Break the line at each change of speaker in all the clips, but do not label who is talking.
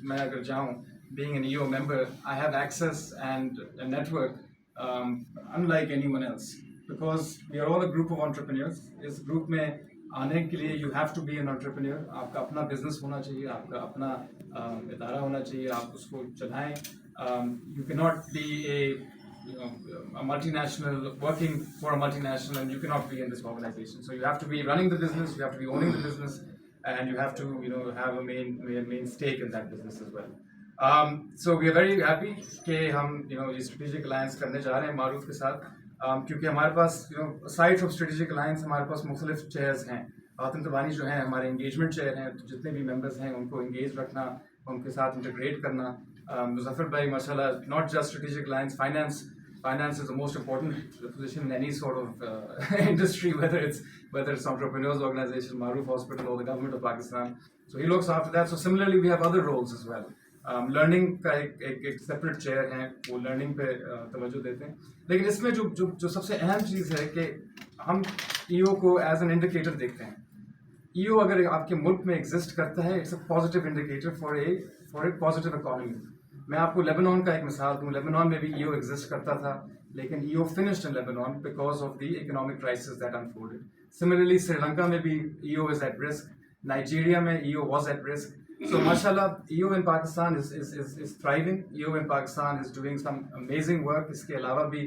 میں اگر جاؤں being an EO member, I have access and a network unlike anyone else because we are all a group of entrepreneurs. Us group میں آنے کے لیے you have to be an entrepreneur. آپ کا اپنا بزنس ہونا چاہیے, آپ کا اپنا ادارہ ہونا چاہیے, آپ اس کو چلائیں. You cannot be a multinational working for a multinational and you cannot be in this organization. So you have to be running the business, you have to be owning the business, and you have to have a main stake in that business as well. So we are very happy کہ ہم یہ strategic alliance کرنے جا رہے ہیں معروف کے ساتھ, کیونکہ ہمارے پاس aside from اسٹریٹجک الائنس ہمارے پاس مختلف چیئرز ہیں. خاتون تبانی جو ہیں ہمارے انگیجمنٹ چیئر ہیں, تو جتنے بھی ممبرز ہیں ان کو انگیج رکھنا, ان کے ساتھ انٹیگریٹ کرنا. مظفر بھائی ماشاء اللہ not just strategic alliance, finance is the most important position in any sort of industry, whether it's entrepreneurs organization, معروف hospital, or the government of Pakistan. So he looks after that. So similarly we have other roles as well. Learning کا ایک separate chair ہیں, وہ learning پہ توجہ دیتے ہیں. لیکن اس میں جو سب سے اہم چیز ہے کہ ہم ای او کو ایز این انڈیکیٹر دیکھتے ہیں. ای او اگر آپ کے ملک میں ایگزسٹ کرتا ہے, it's a positive indicator for a positive economy. میں آپ کو لیبنان کا ایک مثال دوں. لیبنان میں بھی ای او ایگزسٹ کرتا تھا, لیکن E O finished in Lebanon because of the economic crisis that unfolded. Similarly Sri Lanka میں بھی E O is at risk, Nigeria میں E O was at risk. So mashallah, EO in Pakistan is thriving. EO in Pakistan is doing some amazing work. Iske alawa bhi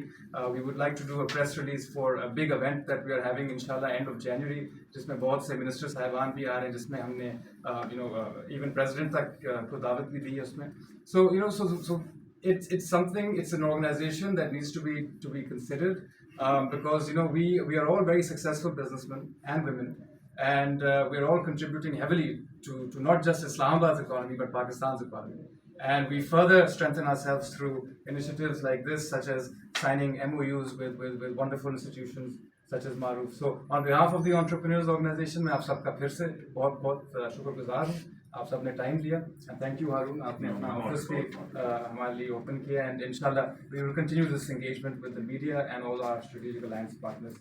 we would like to do a press release for a big event that we are having inshallah end of January, jisme bahut se minister sahiban bhi aa rahe hain, jisme humne even president tak ko dawat bhi di hai usme. So so it's something, it's an organization that needs to be considered, because we are all very successful businessmen and women, and we're all contributing heavily to not just Islamabad's economy but Pakistan's economy. And we further strengthen ourselves through initiatives like this, such as signing MOUs with wonderful institutions such as معروف. So on behalf of the entrepreneurs organization, میں آپ سب کا پھر سے بہت بہت شکر گزار ہوں. آپ سب نے ٹائم دیا, and thank you ہارون, آپ نے اپنا آفس بھی ہمارے لیے اوپن کیا, and inshallah we will continue this engagement with the media and all our strategic alliance partners.